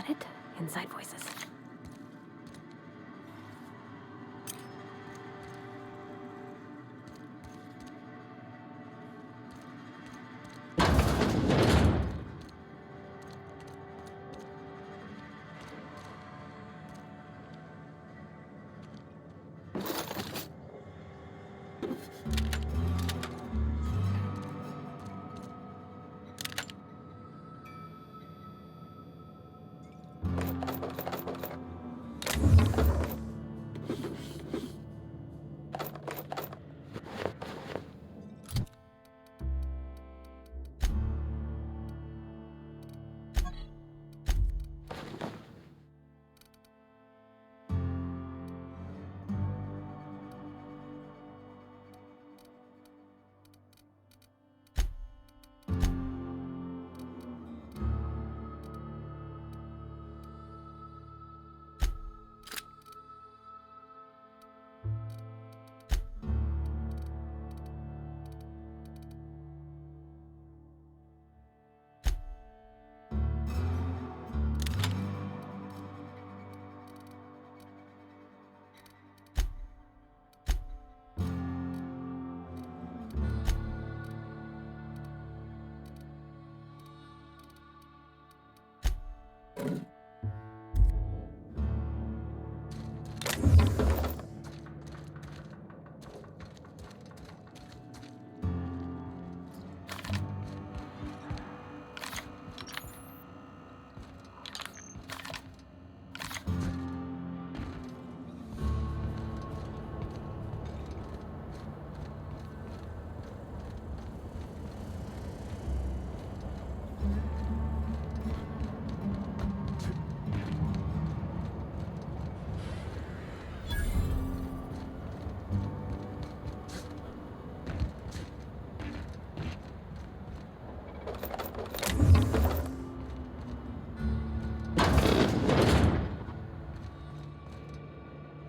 Got it. Inside voices.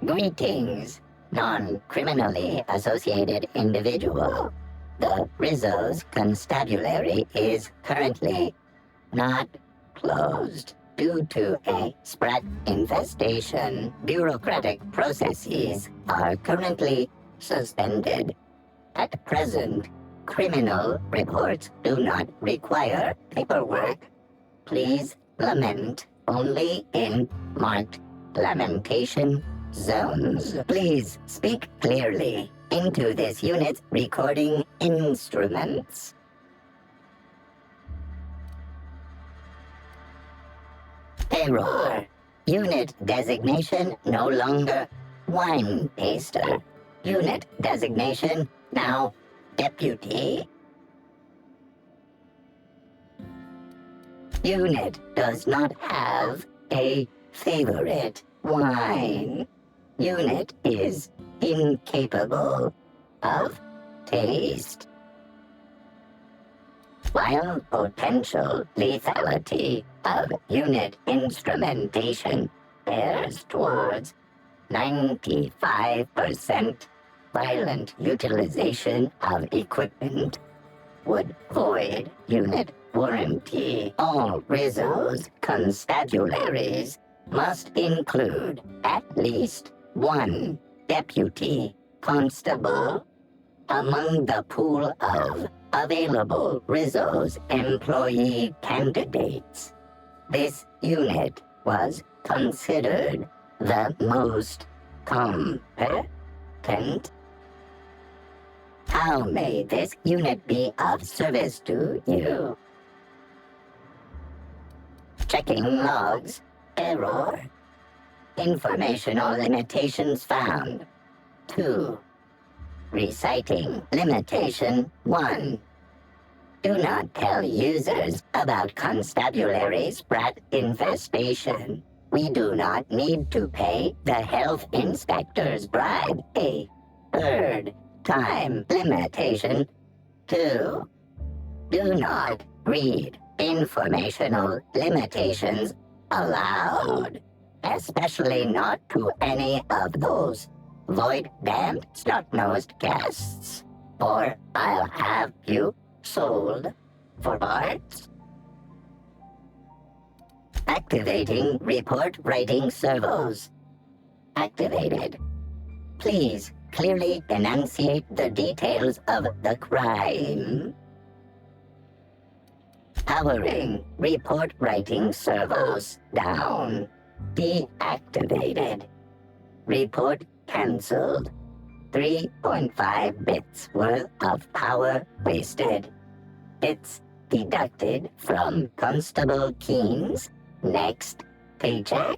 Greetings, non-criminally associated individual. The Rizzo's constabulary is currently not closed due to a Sprat infestation. Bureaucratic processes are currently suspended. At present, criminal reports do not require paperwork. Please lament only in marked lamentation zones. Please speak clearly into this unit's recording instruments. Error. Unit designation no longer wine taster. Unit designation now deputy. Unit does not have a favorite wine. Unit is incapable of taste. While potential lethality of unit instrumentation bears towards 95%, violent utilization of equipment would void unit warranty. All Rizzo's constabularies must include at least one deputy constable among the pool of available Rizzo's employee candidates. This unit was considered the most competent. How may this unit be of service to you? Checking logs. Error. Informational limitations found. 2. Reciting limitation 1. Do not tell users about constabulary Sprat infestation. We do not need to pay the health inspector's bribe. A third time limitation 2. Do not read informational limitations aloud, especially not to any of those void-damned snot-nosed guests, or I'll have you sold for parts. Activating report writing servos. Activated. Please clearly enunciate the details of the crime. Powering report writing servos down. Deactivated. Report cancelled. 3.5 bits worth of power wasted. It's deducted from Constable Keen's next paycheck.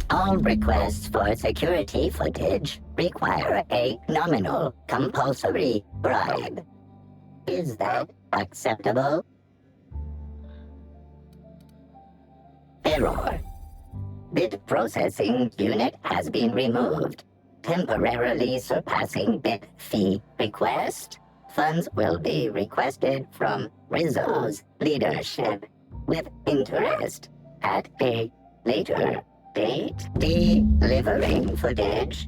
All requests for security footage require a nominal compulsory bribe. Is that acceptable? Error. Bit processing unit has been removed, temporarily surpassing bit fee request. Funds will be requested from Rizzo's leadership with interest at a later date. Delivering footage.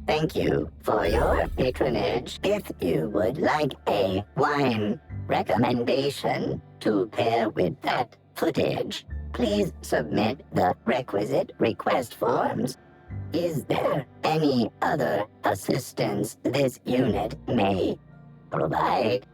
Thank you for your patronage. If you would like a wine recommendation to pair with that footage, please submit the requisite request forms. Is there any other assistance this unit may provide?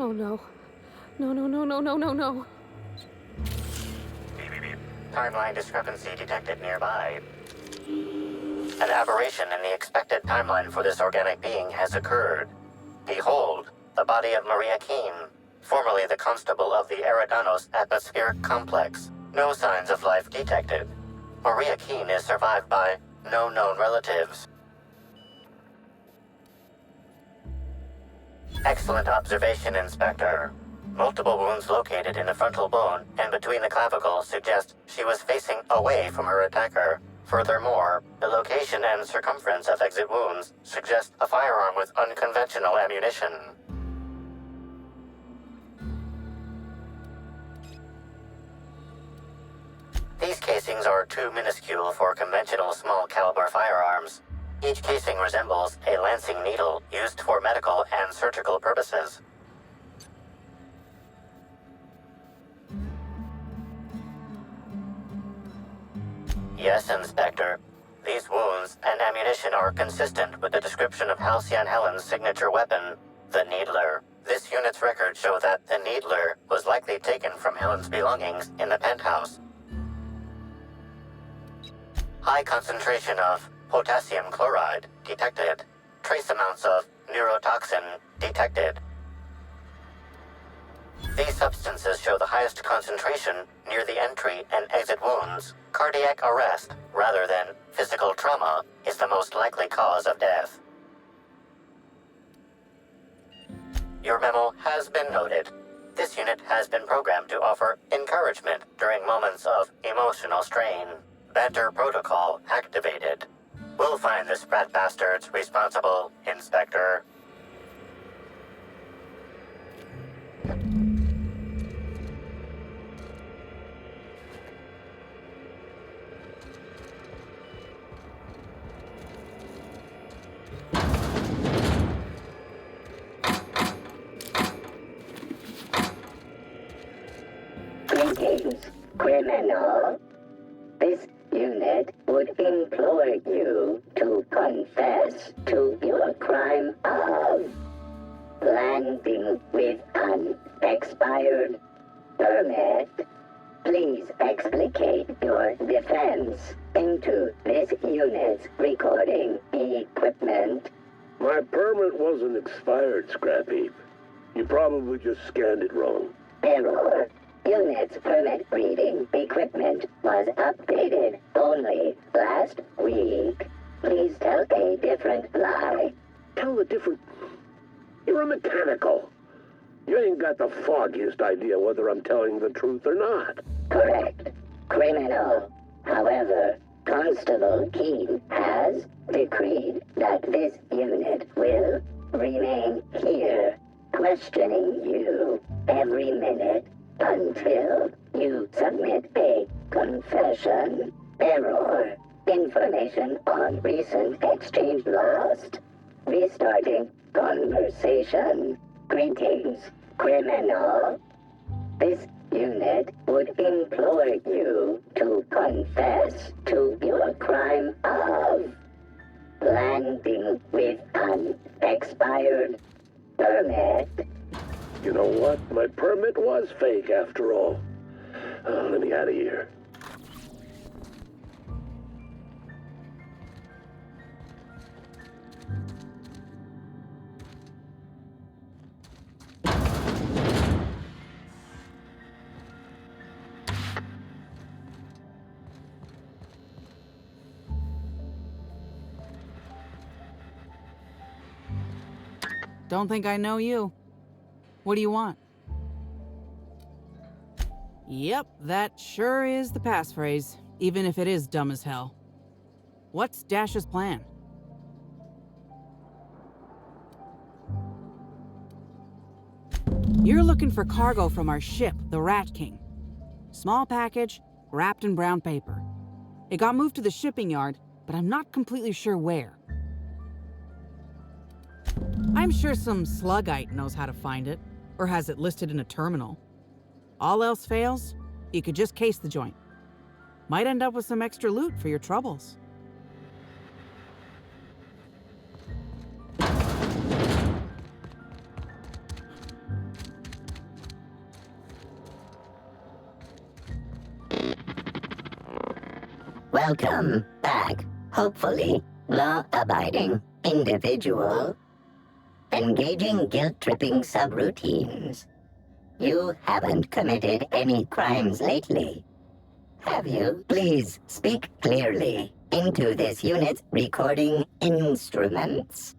Oh no. No, no, no, no, no, no, no. Beep, beep, beep. Timeline discrepancy detected nearby. An aberration in the expected timeline for this organic being has occurred. Behold, the body of Maria Keene, formerly the constable of the Eridanos Atmospheric Complex. No signs of life detected. Maria Keene is survived by no known relatives. Excellent observation, Inspector. Multiple wounds located in the frontal bone and between the clavicles suggest she was facing away from her attacker. Furthermore, the location and circumference of exit wounds suggest a firearm with unconventional ammunition. These casings are too minuscule for conventional small-caliber firearms. Each casing resembles a lancing needle used for medical and surgical purposes. Yes, Inspector. These wounds and ammunition are consistent with the description of Halcyon Helen's signature weapon, the Needler. This unit's records show that the Needler was likely taken from Helen's belongings in the penthouse. High concentration of potassium chloride detected. Trace amounts of neurotoxin detected. These substances show the highest concentration near the entry and exit wounds. Cardiac arrest, rather than physical trauma, is the most likely cause of death. Your memo has been noted. This unit has been programmed to offer encouragement during moments of emotional strain. Banter protocol activated. We'll find the sprat bastards responsible, Inspector. Greetings, criminal. This unit would implore you to confess to your crime of landing with an expired permit. Please explicate your defense into this unit's recording equipment. My permit wasn't expired, Scrappy. You probably just scanned it wrong. Error. Unit's permit reading equipment was updated only last week. Please tell a different lie. Tell a different... You're a mechanical. You ain't got the foggiest idea whether I'm telling the truth or not. Correct. Criminal. However, Constable Keene has decreed that this unit will remain here, questioning you every minute until you submit a confession. Error. Information on recent exchange lost. Restarting conversation. Greetings, criminal. This unit would implore you to confess to your crime of landing with an expired permit. You know what? My permit was fake after all. Let me out of here. Don't think I know you. What do you want? Yep, that sure is the passphrase, even if it is dumb as hell. What's Dash's plan? You're looking for cargo from our ship, the Rat King. Small package, wrapped in brown paper. It got moved to the shipping yard, but I'm not completely sure where. I'm sure some sluggite knows how to find it, or has it listed in a terminal. All else fails, you could just case the joint. Might end up with some extra loot for your troubles. Welcome back, hopefully, law-abiding individual. engaging guilt-tripping subroutines. You haven't committed any crimes lately, have you? Please speak clearly into this unit's recording instruments.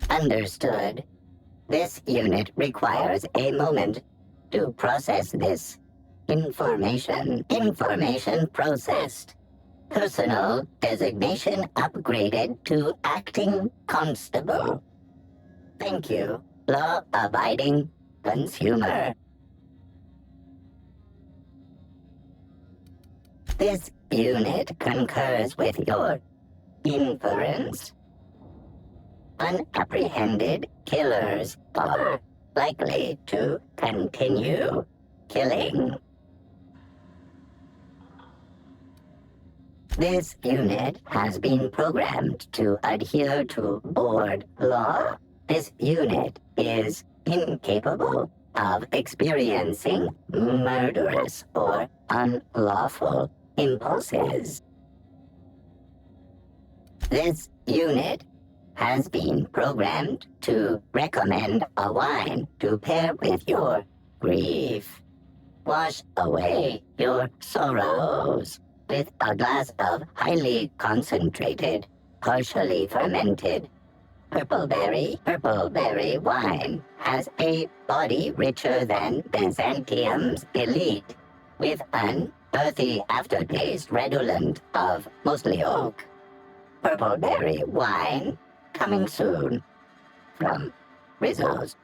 Understood. This unit requires a moment to process this information. Information processed. Personal designation upgraded to acting constable. Thank you, law-abiding consumer. This unit concurs with your inference. Unapprehended killers are likely to continue killing. This unit has been programmed to adhere to board law. This unit is incapable of experiencing murderous or unlawful impulses. This unit has been programmed to recommend a wine to pair with your grief. Wash away your sorrows with a glass of highly concentrated, partially fermented purple berry wine. Has a body richer than Byzantium's elite, with an earthy aftertaste redolent of mostly oak. Purple berry wine coming soon from Rizzo's.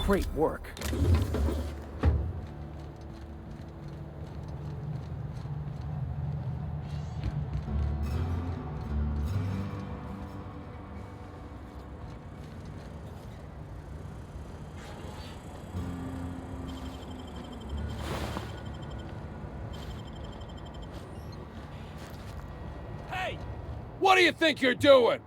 Great work. Hey! What do you think you're doing?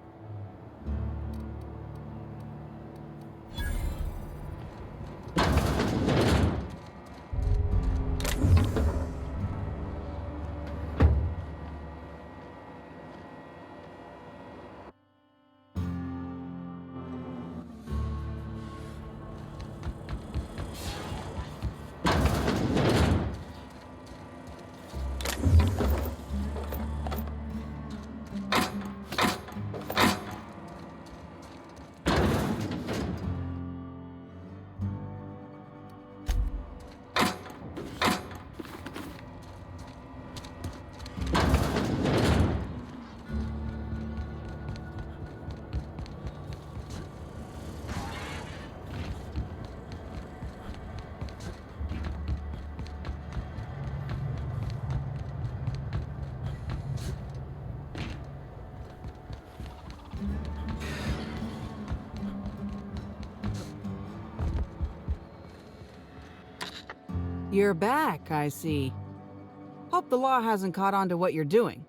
You're back, I see. Hope the law hasn't caught on to what you're doing.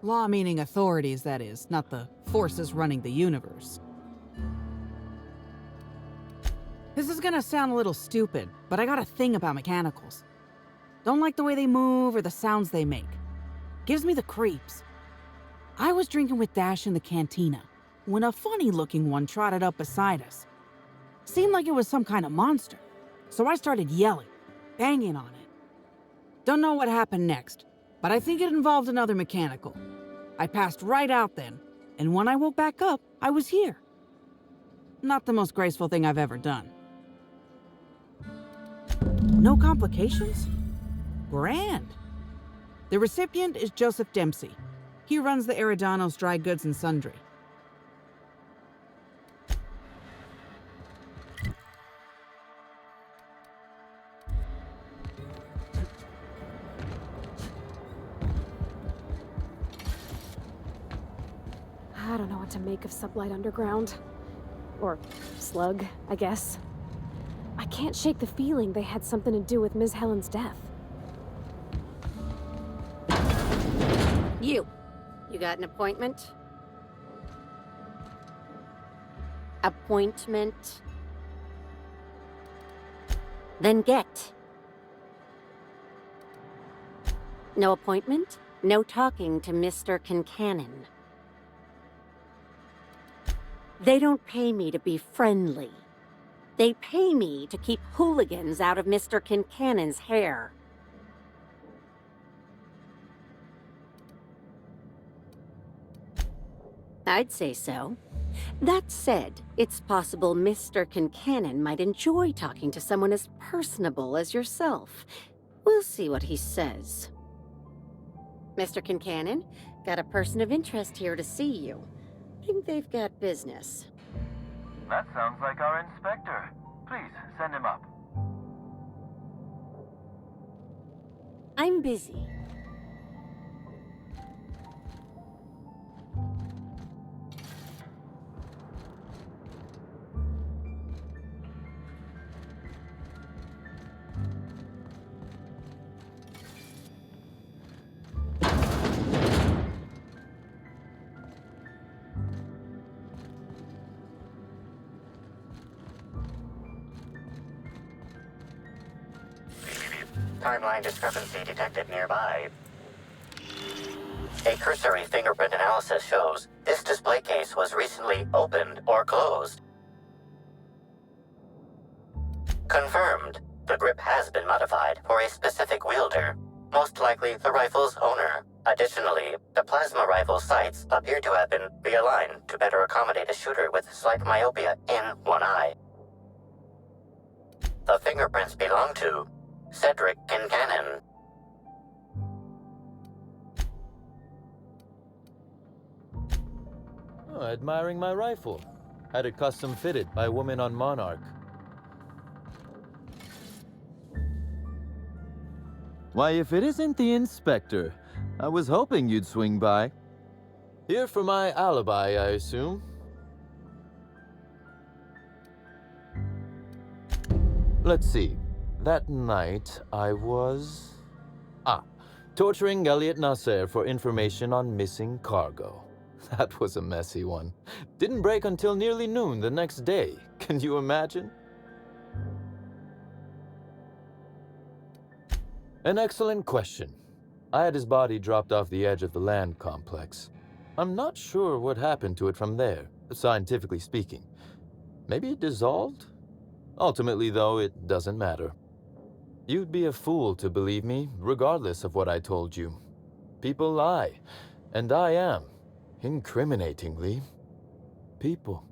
Law meaning authorities, that is, not the forces running the universe. This is gonna sound a little stupid, but I got a thing about mechanicals. Don't like the way they move or the sounds they make. Gives me the creeps. I was drinking with Dash in the cantina when a funny-looking one trotted up beside us. Seemed like it was some kind of monster, so I started yelling, banging on it. Don't know what happened next, but I think it involved another mechanical. I passed right out then, and when I woke back up, I was here. Not the most graceful thing I've ever done. No complications? grand. The recipient is Joseph Dempsey. He runs the Eridanos Dry Goods and Sundry. I don't know what to make of Sublight Underground. Or Slug, I guess. I can't shake the feeling they had something to do with Ms. Helen's death. You got an appointment? Appointment? Then get. No appointment? No talking to Mr. Kincannon. They don't pay me to be friendly. They pay me to keep hooligans out of Mr. Kincannon's hair. I'd say so. That said, it's possible Mr. Kincannon might enjoy talking to someone as personable as yourself. We'll see what he says. Mr. Kincannon, got a person of interest here to see you. Think they've got business. That sounds like our inspector. Please, send him up. I'm busy. Timeline discrepancy detected nearby. A cursory fingerprint analysis shows this display case was recently opened or closed. Confirmed. The grip has been modified for a specific wielder, most likely the rifle's owner. Additionally, the plasma rifle sights appear to have been realigned to better accommodate a shooter with slight myopia in one eye. The fingerprints belong to Cedric Kincannon. Oh, admiring my rifle. Had it custom fitted by a woman on Monarch. Why, if it isn't the inspector, I was hoping you'd swing by. Here for my alibi, I assume. Let's see. That night, I was... torturing Elliot Nasser for information on missing cargo. That was a messy one. Didn't break until nearly noon the next day. Can you imagine? An excellent question. I had his body dropped off the edge of the land complex. I'm not sure what happened to it from there, scientifically speaking. Maybe it dissolved? Ultimately, though, it doesn't matter. You'd be a fool to believe me, regardless of what I told you. People lie, and I am, incriminatingly, people.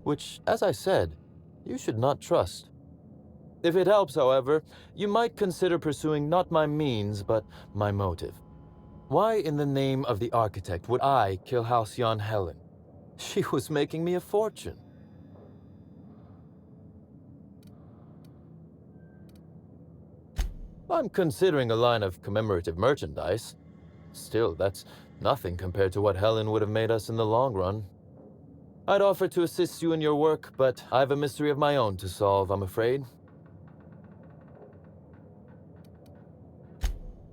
Which, as I said, you should not trust. If it helps, however, you might consider pursuing not my means, but my motive. Why in the name of the architect would I kill Halcyon Helen? She was making me a fortune. I'm considering a line of commemorative merchandise. Still, that's nothing compared to what Helen would have made us in the long run. I'd offer to assist you in your work, but I have a mystery of my own to solve, I'm afraid.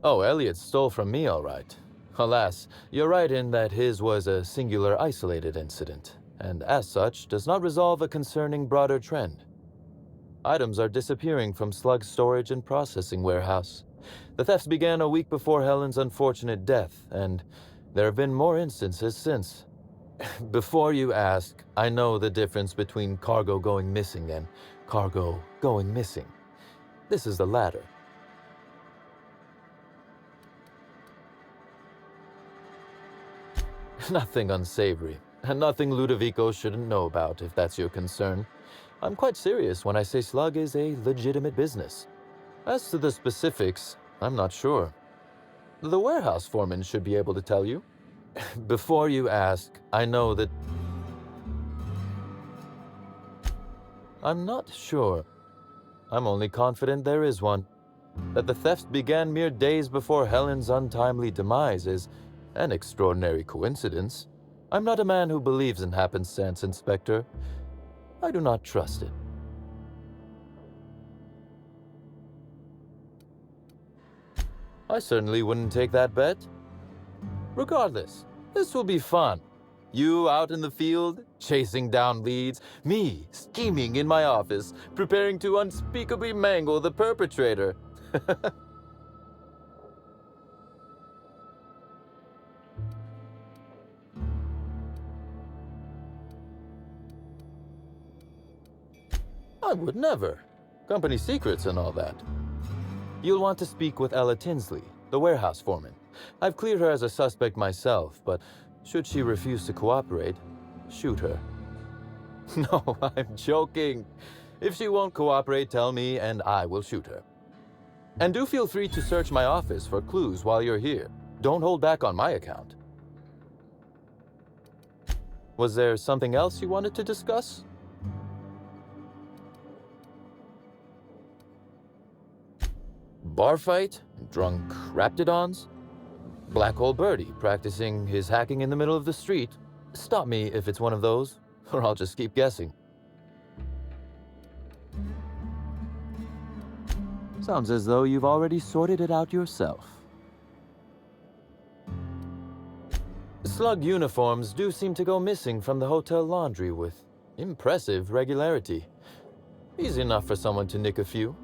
Oh, Elliot stole from me, all right. Alas, you're right in that his was a singular isolated incident, and as such, does not resolve a concerning broader trend. Items are disappearing from Slug's storage and processing warehouse. The thefts began a week before Helen's unfortunate death, and there have been more instances since. Before you ask, I know the difference between cargo going missing and cargo going missing. This is the latter. Nothing unsavory. And nothing Ludovico shouldn't know about, if that's your concern. I'm quite serious when I say Slug is a legitimate business. As to the specifics, I'm not sure. The warehouse foreman should be able to tell you. Before you ask, I know that... I'm not sure. I'm only confident there is one. That the thefts began mere days before Helen's untimely demise is an extraordinary coincidence. I'm not a man who believes in happenstance, Inspector. I do not trust it. I certainly wouldn't take that bet. Regardless, this will be fun. You out in the field, chasing down leads, me scheming in my office, preparing to unspeakably mangle the perpetrator. I would never. Company secrets and all that. You'll want to speak with Ella Tinsley, the warehouse foreman. I've cleared her as a suspect myself, but should she refuse to cooperate, shoot her. No, I'm joking. If she won't cooperate, tell me and I will shoot her. And do feel free to search my office for clues while you're here. Don't hold back on my account. Was there something else you wanted to discuss? Bar fight? Drunk Raptidons? Black Hole Birdie practicing his hacking in the middle of the street? Stop me if it's one of those, or I'll just keep guessing. Sounds as though you've already sorted it out yourself. Slug uniforms do seem to go missing from the hotel laundry with impressive regularity. Easy enough for someone to nick a few.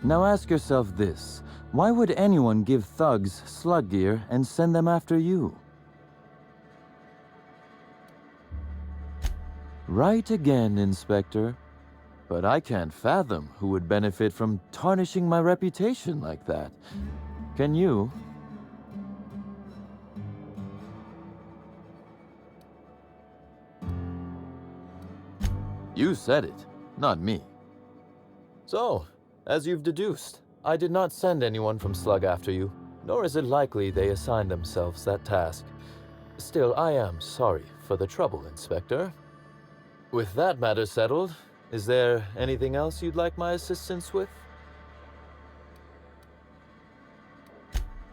Now ask yourself this. Why would anyone give thugs slug gear and send them after you? Right again, Inspector. But I can't fathom who would benefit from tarnishing my reputation like that. Can you? You said it, not me. So, as you've deduced, I did not send anyone from Slug after you, nor is it likely they assigned themselves that task. Still, I am sorry for the trouble, Inspector. With that matter settled, is there anything else you'd like my assistance with?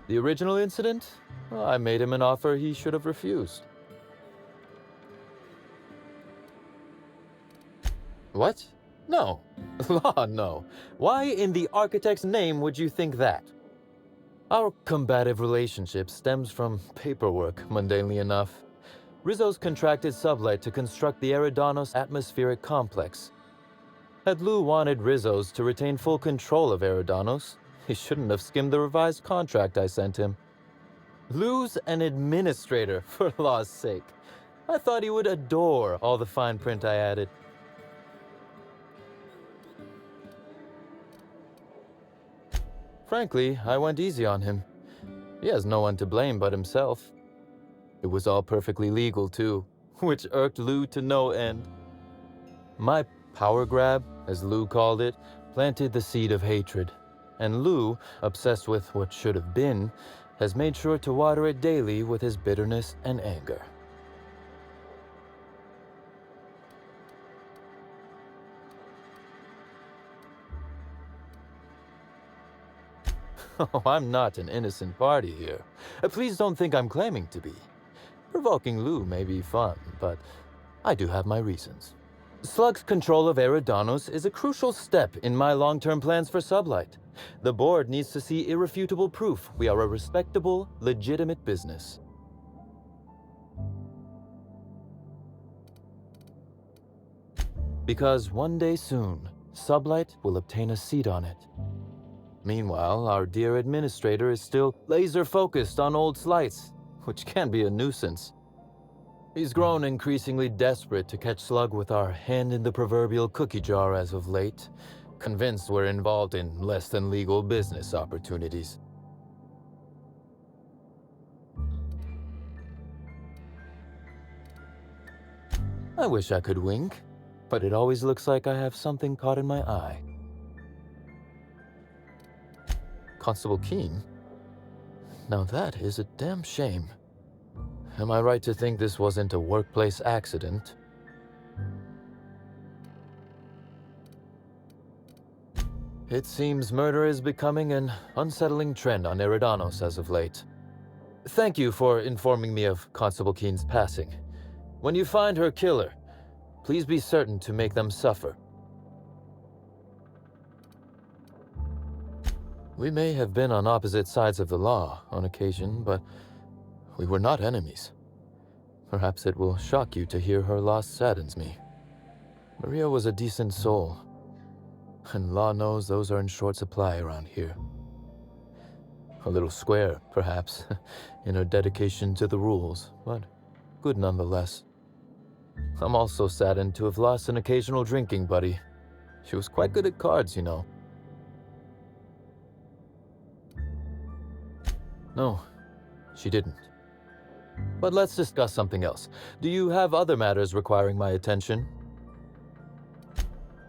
The original incident? Well, I made him an offer he should have refused. What? No. Law, no. Why in the architect's name would you think that? Our combative relationship stems from paperwork, mundanely enough. Rizzo's contracted Sublight to construct the Eridanos atmospheric complex. Had Lou wanted Rizzo's to retain full control of Eridanos, he shouldn't have skimmed the revised contract I sent him. Lou's an administrator, for law's sake. I thought he would adore all the fine print I added. Frankly, I went easy on him. He has no one to blame but himself. It was all perfectly legal, too, which irked Lou to no end. My power grab, as Lou called it, planted the seed of hatred. And Lou, obsessed with what should have been, has made sure to water it daily with his bitterness and anger. Oh, I'm not an innocent party here. Please don't think I'm claiming to be. Provoking Lou may be fun, but I do have my reasons. Slug's control of Eridanos is a crucial step in my long-term plans for Sublight. The board needs to see irrefutable proof we are a respectable, legitimate business. Because one day soon, Sublight will obtain a seat on it. Meanwhile, our dear administrator is still laser-focused on old slights, which can be a nuisance. He's grown increasingly desperate to catch Slug with our hand in the proverbial cookie jar as of late, convinced we're involved in less than legal business opportunities. I wish I could wink, but it always looks like I have something caught in my eye. Constable Keene? Now that is a damn shame. Am I right to think this wasn't a workplace accident? It seems murder is becoming an unsettling trend on Eridanos as of late. Thank you for informing me of Constable Keene's passing. When you find her killer, please be certain to make them suffer. We may have been on opposite sides of the law on occasion, but we were not enemies. Perhaps it will shock you to hear her loss saddens me. Maria was a decent soul, and law knows those are in short supply around here. A little square, perhaps, in her dedication to the rules, but good nonetheless. I'm also saddened to have lost an occasional drinking buddy. She was quite good at cards, you know. No, she didn't. But let's discuss something else. Do you have other matters requiring my attention?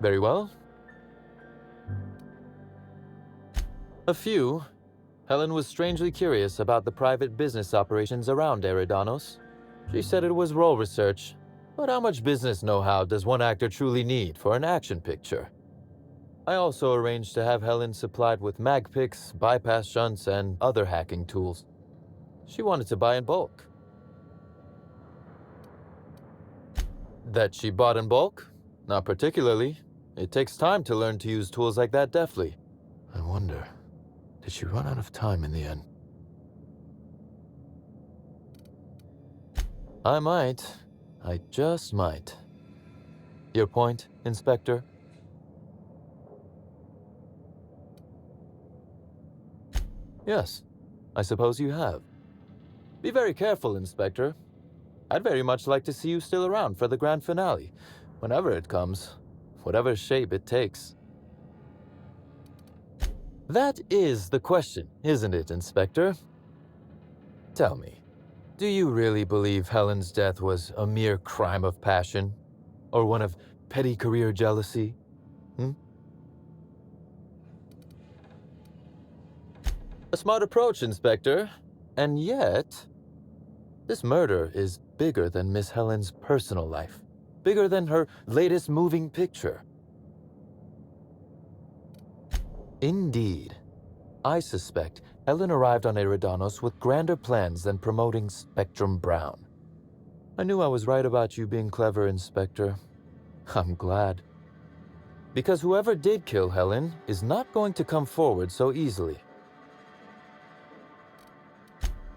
Very well. A few. Helen was strangely curious about the private business operations around Eridanos. She said it was role research, but how much business know-how does one actor truly need for an action picture? I also arranged to have Helen supplied with mag picks, bypass shunts, and other hacking tools. She wanted to buy in bulk. That she bought in bulk? Not particularly. It takes time to learn to use tools like that deftly. I wonder, did she run out of time in the end? I might. I just might. Your point, Inspector? Yes, I suppose you have. Be very careful, Inspector. I'd very much like to see you still around for the grand finale, whenever it comes, whatever shape it takes. That is the question, isn't it, Inspector? Tell me, do you really believe Helen's death was a mere crime of passion? Or one of petty career jealousy? A smart approach, Inspector. And yet, this murder is bigger than Miss Helen's personal life. Bigger than her latest moving picture. Indeed. I suspect Helen arrived on Eridanos with grander plans than promoting Spectrum Brown. I knew I was right about you being clever, Inspector. I'm glad. Because whoever did kill Helen is not going to come forward so easily.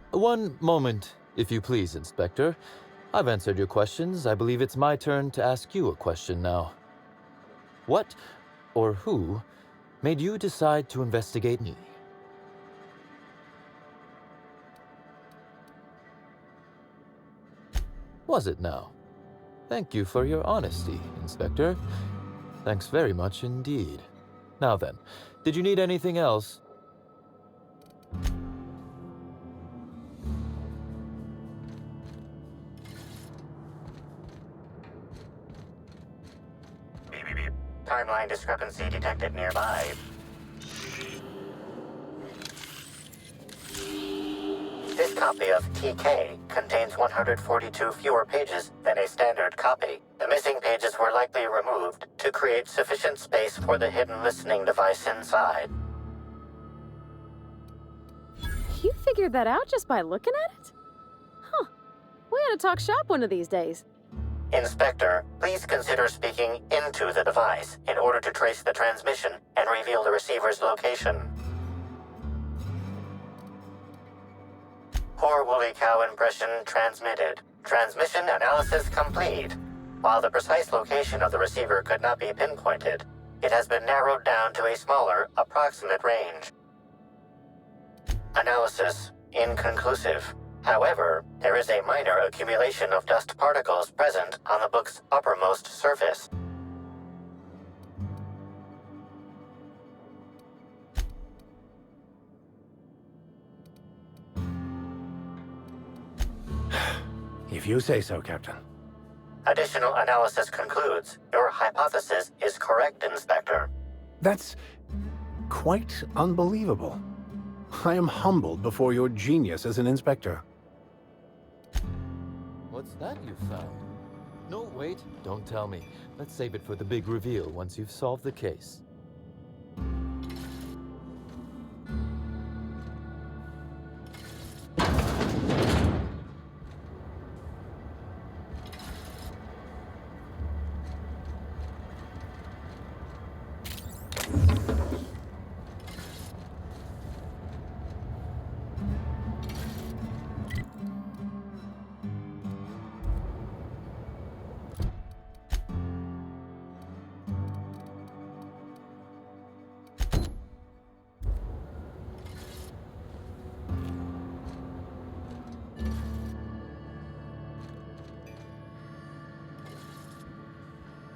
One moment, if you please, Inspector. I've answered your questions. I believe it's my turn to ask you a question now. What, or who, made you decide to investigate me? Was it now? Thank you for your honesty, Inspector. Thanks very much indeed. Now then, did you need anything else? Timeline discrepancy detected nearby. This copy of TK contains 142 fewer pages than a standard copy. The missing pages were likely removed to create sufficient space for the hidden listening device inside. You figured that out just by looking at it? Huh. We ought to talk shop one of these days. Inspector, please consider speaking into the device in order to trace the transmission and reveal the receiver's location. Poor woolly cow impression transmitted. Transmission analysis complete. While the precise location of the receiver could not be pinpointed, it has been narrowed down to a smaller, approximate range. Analysis inconclusive. However, there is a minor accumulation of dust particles present on the book's uppermost surface. If you say so, Captain. Additional analysis concludes your hypothesis is correct, Inspector. That's quite unbelievable. I am humbled before your genius as an inspector. What's that you found? No, wait, don't tell me. Let's save it for the big reveal once you've solved the case.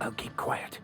I'll keep quiet.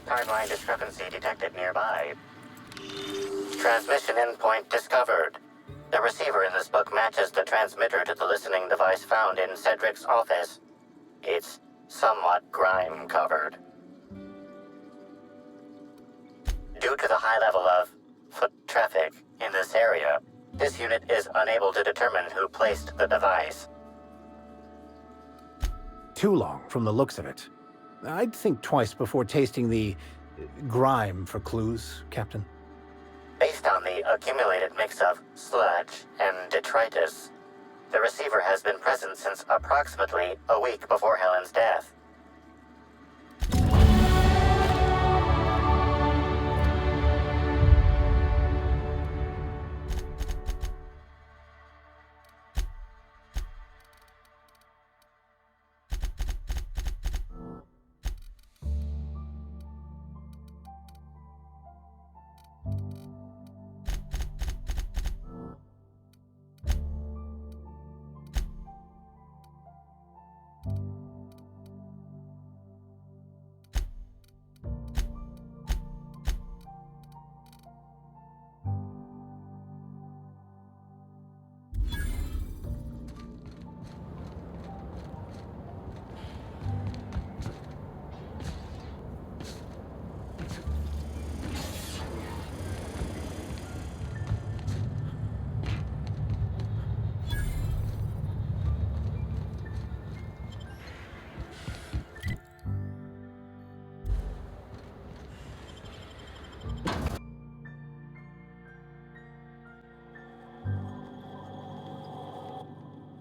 Timeline discrepancy detected nearby. Transmission endpoint discovered. The receiver in this book matches the transmitter to the listening device found in Cedric's office. It's somewhat grime-covered. Due to the high level of foot traffic in this area, this unit is unable to determine who placed the device. Too long from the looks of it. I'd think twice before tasting the grime for clues, Captain. Based on the accumulated mix of sludge and detritus, the receiver has been present since approximately a week before Helen's death.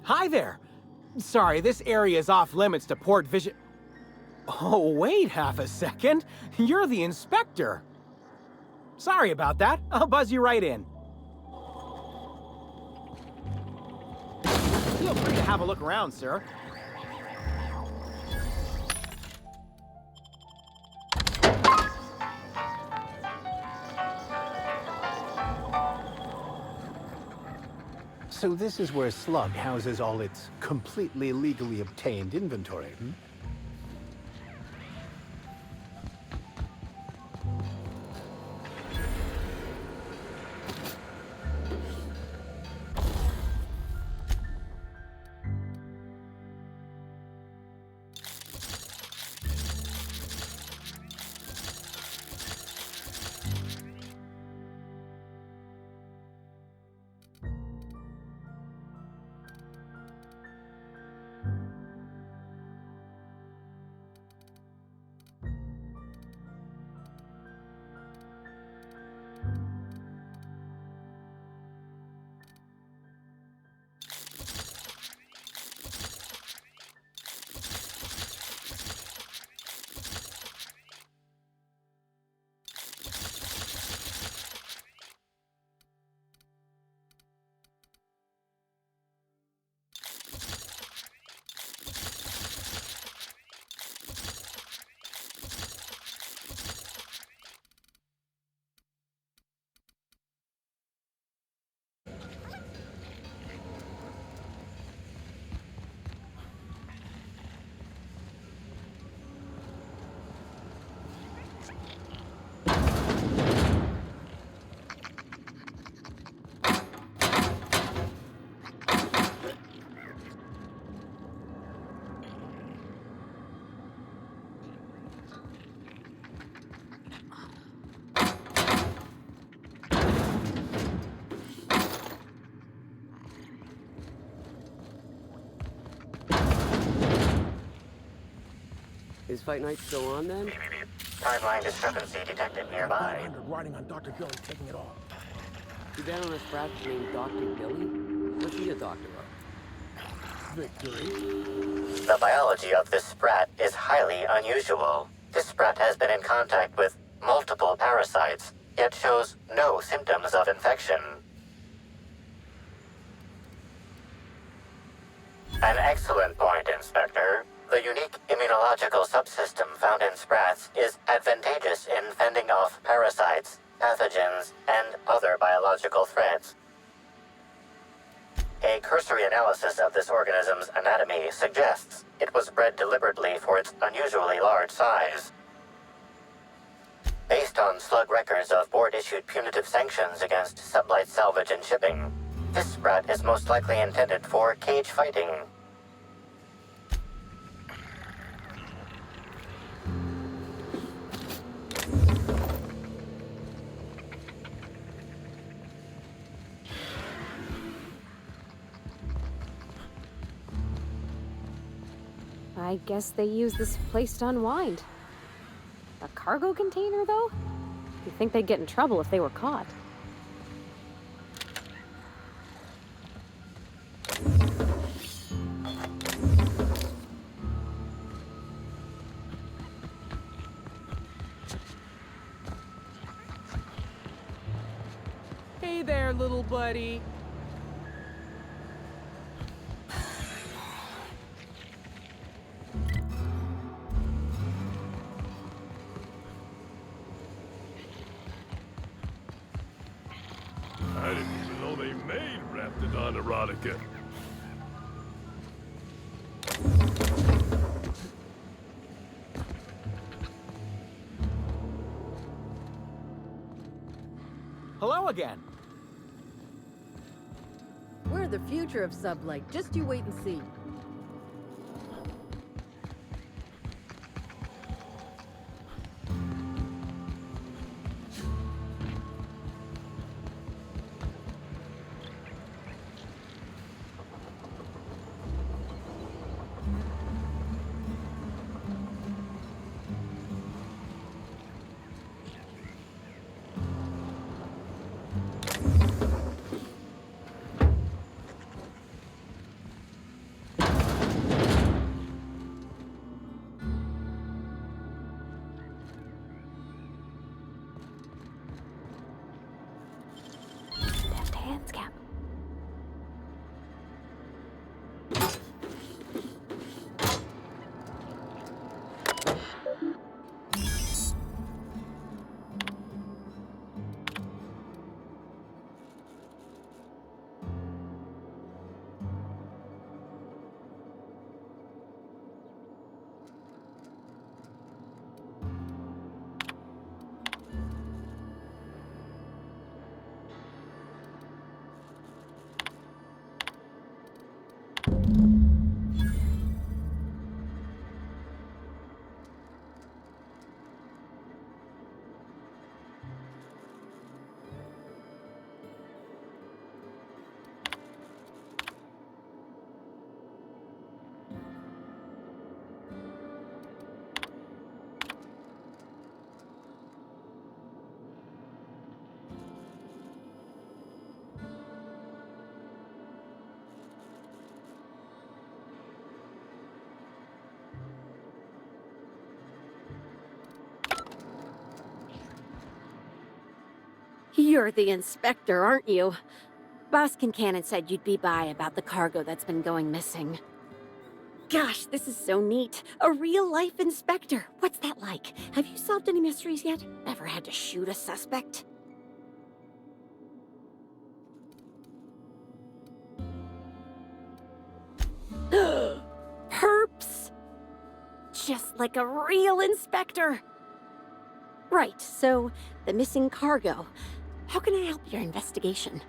Hi there! Sorry, this area is off limits to port vision. Oh, wait half a second. You're the inspector. Sorry about that. I'll buzz you right in. Feel free to have a look around, sir. So this is where Slug houses all its completely legally obtained inventory, hmm? Is Fight Night still on then? Timeline discrepancy detected nearby. Riding on Dr. Billy, taking it all. Too bad on a sprat named Dr. Billy? What's he a doctor of? Victory. The biology of this sprat is highly unusual. This sprat has been in contact with multiple parasites, yet shows no symptoms of infection. An excellent point, Inspector. The unique immunological subsystem found in sprats is advantageous in fending off parasites, pathogens, and other biological threats. A cursory analysis of this organism's anatomy suggests it was bred deliberately for its unusually large size. Based on slug records of board-issued punitive sanctions against sublight salvage and shipping, this sprat is most likely intended for cage fighting. I guess they use this place to unwind. A cargo container, though? You'd think they'd get in trouble if they were caught. Hey there, little buddy. I didn't even know they made Raptidon erotica. Hello again. We're the future of Sublight. Just you wait and see. Deft hands, Cap. You're the inspector, aren't you? Boss Kincannon said you'd be by about the cargo that's been going missing. Gosh, this is so neat. A real-life inspector. What's that like? Have you solved any mysteries yet? Ever had to shoot a suspect? Perps! Just like a real inspector. Right, so the missing cargo. How can I help your investigation?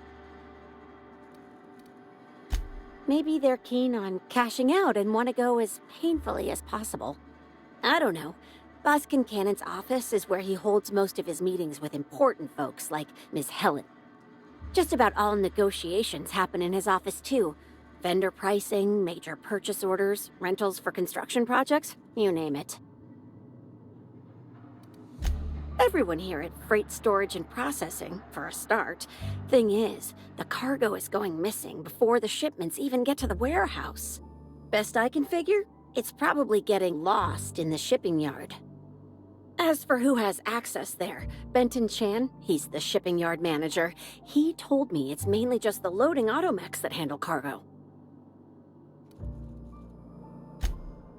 Maybe they're keen on cashing out and want to go as painfully as possible. I don't know. Boss Kincannon's office is where he holds most of his meetings with important folks like Ms. Helen. Just about all negotiations happen in his office too. Vendor pricing, major purchase orders, rentals for construction projects, you name it. Everyone here at Freight Storage and Processing, for a start. Thing is, the cargo is going missing before the shipments even get to the warehouse. Best I can figure, it's probably getting lost in the shipping yard. As for who has access there, Benton Chan, he's the shipping yard manager. He told me it's mainly just the loading automechs that handle cargo.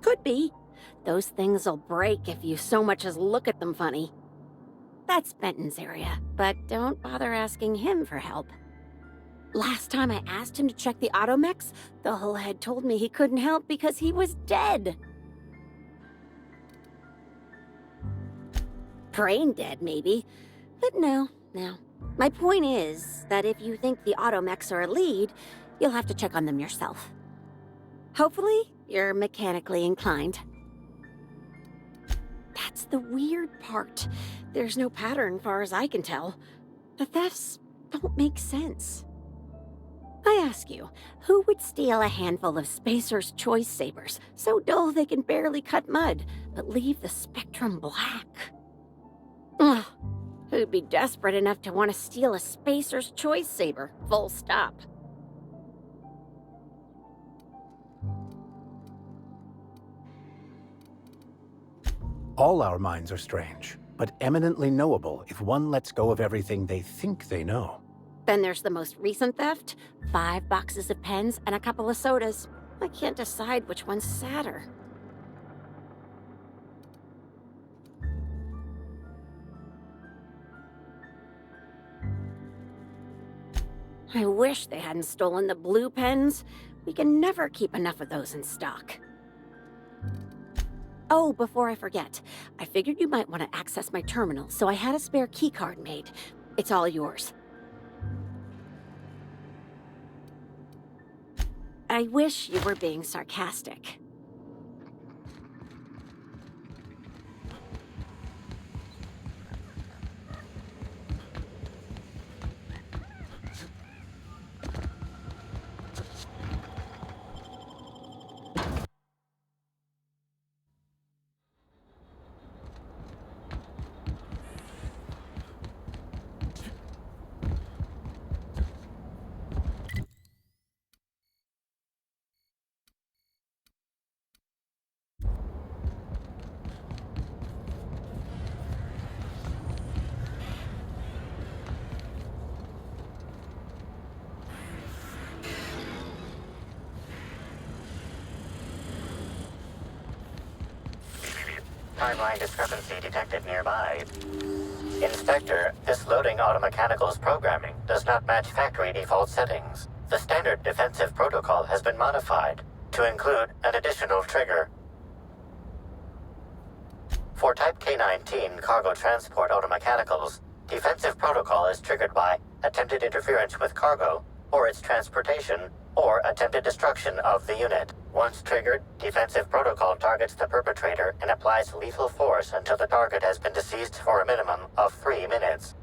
Could be. Those things will break if you so much as look at them funny. That's Benton's area, but don't bother asking him for help. Last time I asked him to check the automechs, the whole head told me he couldn't help because he was dead. Brain dead, maybe. But no. My point is that if you think the automechs are a lead, you'll have to check on them yourself. Hopefully, you're mechanically inclined. That's the weird part. There's no pattern far as I can tell. The thefts don't make sense. I ask you, who would steal a handful of Spacer's Choice Sabers, so dull they can barely cut mud, but leave the spectrum black? Ugh, who'd be desperate enough to want to steal a Spacer's Choice Saber, full stop? All our minds are strange, but eminently knowable if one lets go of everything they think they know. Then there's the most recent theft, 5 boxes of pens and a couple of sodas. I can't decide which one's sadder. I wish they hadn't stolen the blue pens. We can never keep enough of those in stock. Oh, before I forget, I figured you might want to access my terminal, so I had a spare keycard made. It's all yours. I wish you were being sarcastic. Timeline discrepancy detected nearby. Inspector, this loading automechanical's programming does not match factory default settings. The standard defensive protocol has been modified to include an additional trigger. For Type K-19 cargo transport automechanicals, defensive protocol is triggered by attempted interference with cargo, or its transportation, or attempted destruction of the unit. Once triggered, defensive protocol targets the perpetrator and applies lethal force until the target has been deceased for a minimum of 3 minutes.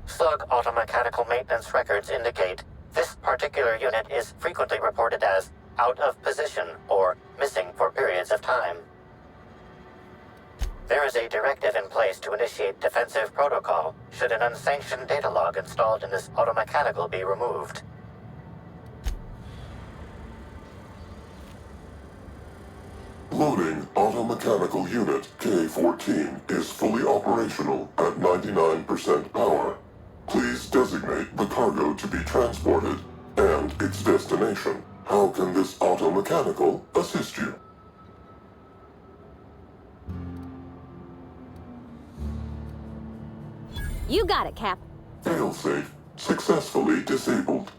Slug automechanical maintenance records indicate this particular unit is frequently reported as out of position or missing for periods of time. There is a directive in place to initiate defensive protocol should an unsanctioned data log installed in this automechanical be removed. Loading automechanical unit K-14 is fully operational at 99% power. Please designate the cargo to be transported and its destination. How can this automechanical assist you? You got it, Cap. Failsafe successfully disabled.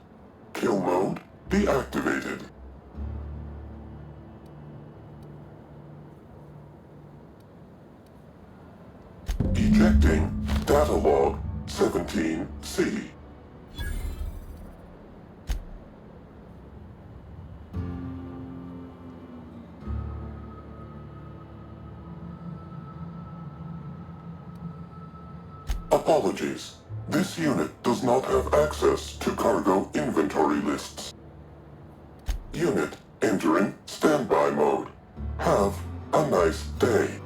Kill mode deactivated. Ejecting data log 17C. Apologies. This unit does not have access to cargo inventory lists. Unit entering standby mode. Have a nice day.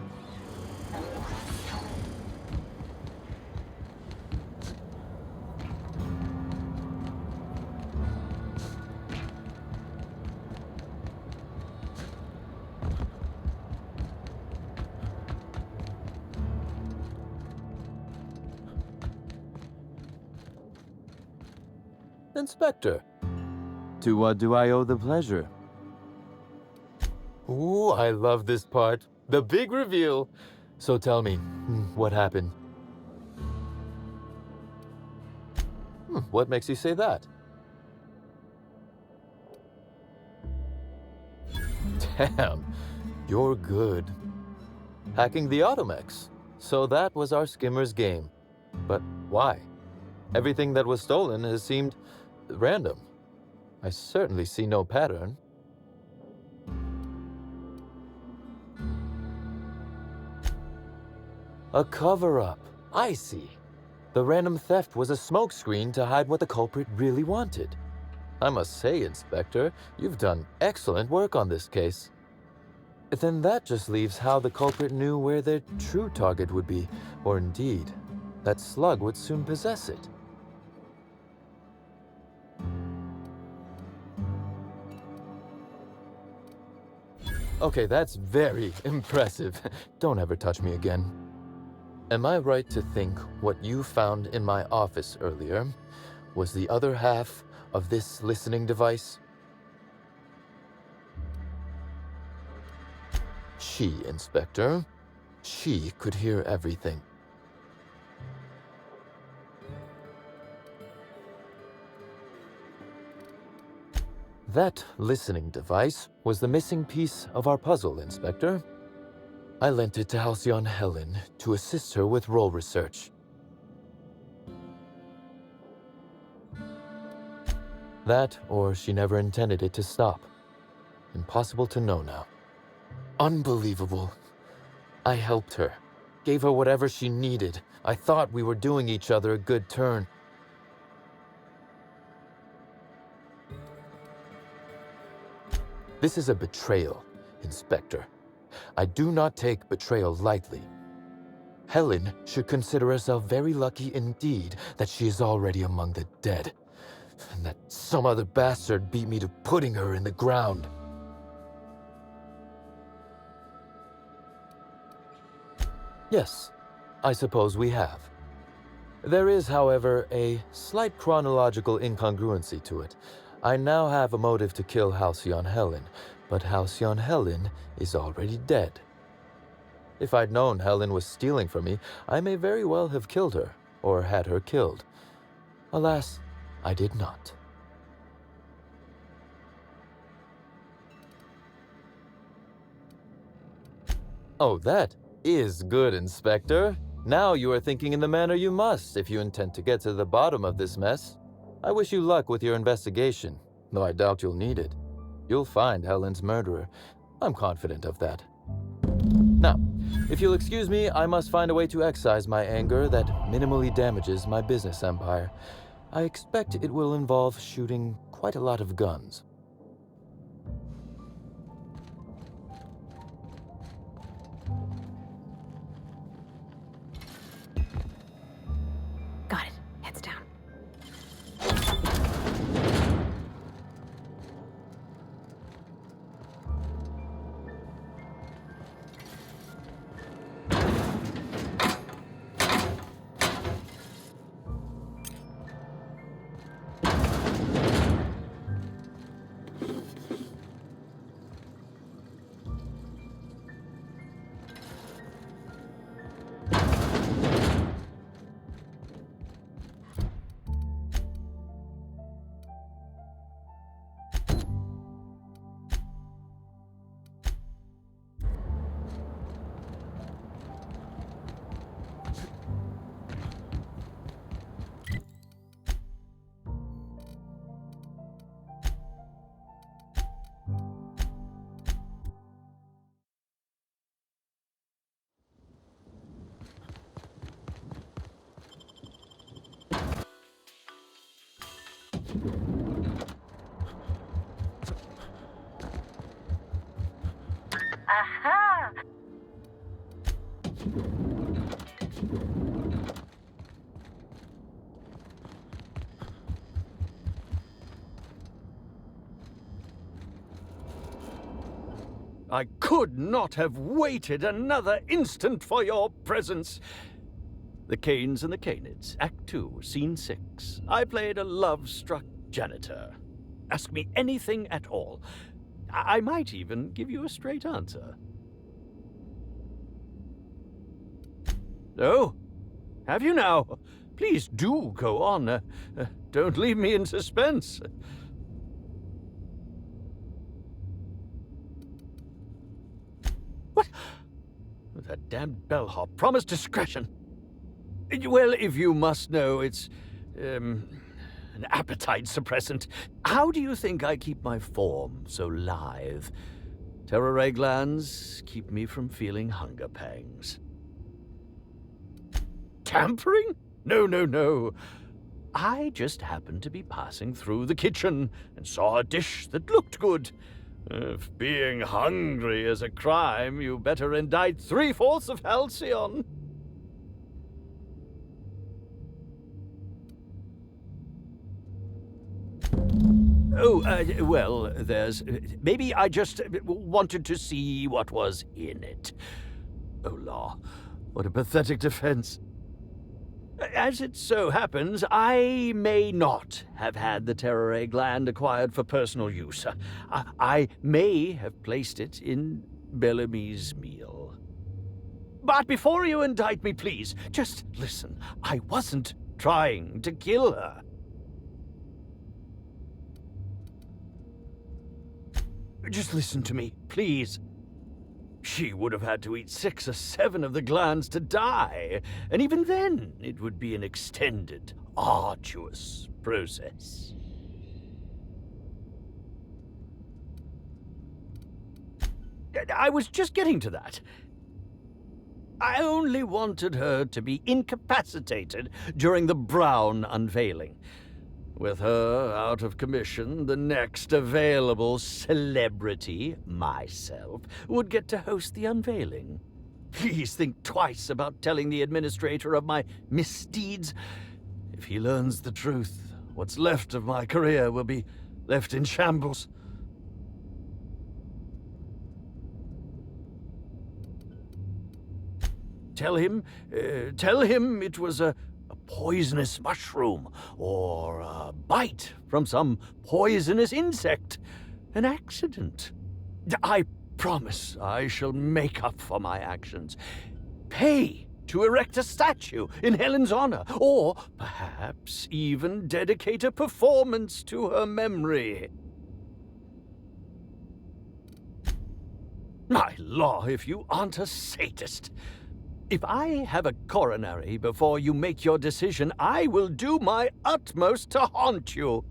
Inspector, to what do I owe the pleasure? Ooh, I love this part. The big reveal. So tell me, what happened? What makes you say that? Damn, you're good. Hacking the Automex. So that was our skimmer's game. But why? Everything that was stolen has seemed random. I certainly see no pattern. A cover-up. I see. The random theft was a smokescreen to hide what the culprit really wanted. I must say, Inspector, you've done excellent work on this case. Then that just leaves how the culprit knew where their true target would be, or indeed, that Slug would soon possess it. Okay, that's very impressive. Don't ever touch me again. Am I right to think what you found in my office earlier was the other half of this listening device? She, Inspector. She could hear everything. That listening device was the missing piece of our puzzle, Inspector. I lent it to Halcyon Helen to assist her with role research. That, or she never intended it to stop. Impossible to know now. Unbelievable. I helped her, gave her whatever she needed. I thought we were doing each other a good turn. This is a betrayal, Inspector. I do not take betrayal lightly. Helen should consider herself very lucky indeed that she is already among the dead, and that some other bastard beat me to putting her in the ground. Yes, I suppose we have. There is, however, a slight chronological incongruency to it. I now have a motive to kill Halcyon Helen, but Halcyon Helen is already dead. If I'd known Helen was stealing from me, I may very well have killed her, or had her killed. Alas, I did not. Oh, that is good, Inspector. Now you are thinking in the manner you must if you intend to get to the bottom of this mess. I wish you luck with your investigation, though I doubt you'll need it. You'll find Helen's murderer. I'm confident of that. Now, if you'll excuse me, I must find a way to excise my anger that minimally damages my business empire. I expect it will involve shooting quite a lot of guns. Got it. Heads down. Aha! I could not have waited another instant for your presence. The Canes and the Canids, Act 2, Scene 6. I played a love-struck janitor. Ask me anything at all. I might even give you a straight answer. Oh, have you now? Please do go on. Don't leave me in suspense. What? That damned bellhop promised discretion. Well, if you must know, it's an appetite suppressant. How do you think I keep my form so lithe? Terror glands keep me from feeling hunger pangs. Tampering? No, no, no. I just happened to be passing through the kitchen and saw a dish that looked good. If being hungry is a crime, you better indict 3/4 of Halcyon. Oh, well, there's... Maybe I just wanted to see what was in it. Oh, law. What a pathetic defense. As it so happens, I may not have had the terror gland acquired for personal use. I may have placed it in Bellamy's meal. But before you indict me, please, just listen. I wasn't trying to kill her. Just listen to me, please. She would have had to eat 6 or 7 of the glands to die, and even then it would be an extended, arduous process. I was just getting to that. I only wanted her to be incapacitated during the Brown unveiling. With her out of commission, the next available celebrity, myself, would get to host the unveiling. Please think twice about telling the administrator of my misdeeds. If he learns the truth, what's left of my career will be left in shambles. Tell him it was a poisonous mushroom, or a bite from some poisonous insect. An accident. I promise I shall make up for my actions. Pay to erect a statue in Helen's honor, or perhaps even dedicate a performance to her memory. My law, if you aren't a sadist. If I have a coronary before you make your decision, I will do my utmost to haunt you.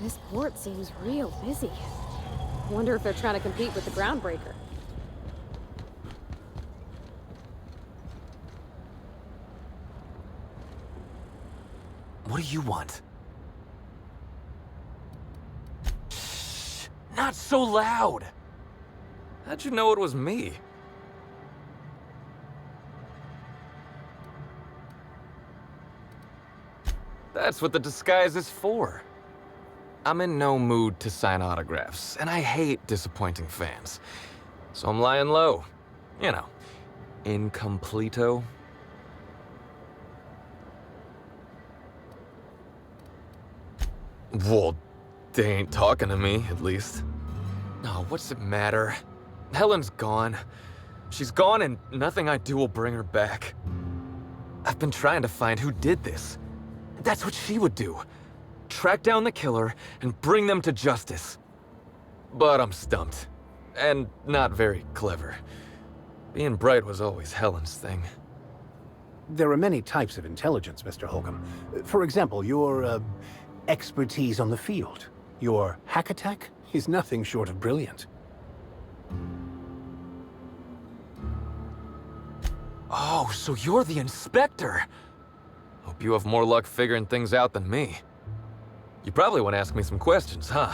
This port seems real busy. I wonder if they're trying to compete with the Groundbreaker. What do you want? Shh! Not so loud! How'd you know it was me? That's what the disguise is for. I'm in no mood to sign autographs, and I hate disappointing fans. So I'm lying low. You know, incompleto. Well, they ain't talking to me, at least. Oh, what's it matter? Helen's gone. She's gone, and nothing I do will bring her back. I've been trying to find who did this. That's what she would do. Track down the killer and bring them to justice. But I'm stumped. And not very clever. Being bright was always Helen's thing. There are many types of intelligence, Mr. Holcomb. For example, your, expertise on the field. Your hack attack, He's nothing short of brilliant. Oh, so you're the inspector! Hope you have more luck figuring things out than me. You probably want to ask me some questions, huh?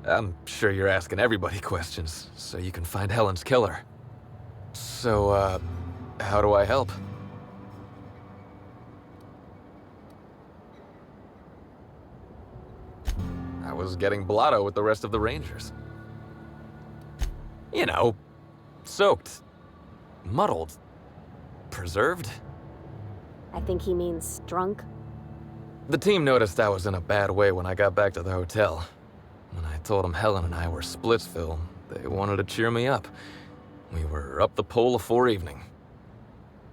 I'm sure you're asking everybody questions, so you can find Helen's killer. So, how do I help? I was getting blotto with the rest of the Rangers. You know, soaked, muddled, preserved. I think he means drunk. The team noticed I was in a bad way when I got back to the hotel. When I told them Helen and I were Splitsville, they wanted to cheer me up. We were up the pole afore evening.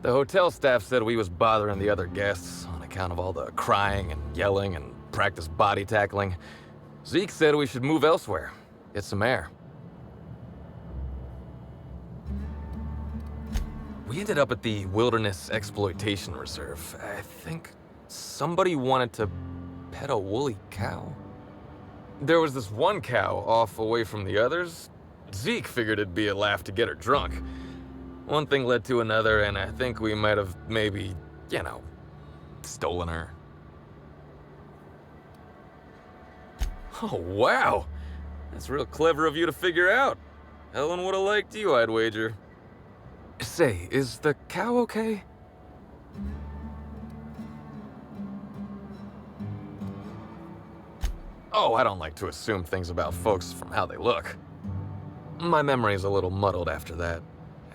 The hotel staff said we was bothering the other guests on account of all the crying and yelling and practice body tackling. Zeke said we should move elsewhere, get some air. We ended up at the Wilderness Exploitation Reserve. I think somebody wanted to pet a woolly cow. There was this one cow off away from the others. Zeke figured it'd be a laugh to get her drunk. One thing led to another, and I think we might have maybe, you know, stolen her. Oh, wow! That's real clever of you to figure out. Helen would have liked you, I'd wager. Say, is the cow okay? Oh, I don't like to assume things about folks from how they look. My memory's a little muddled after that.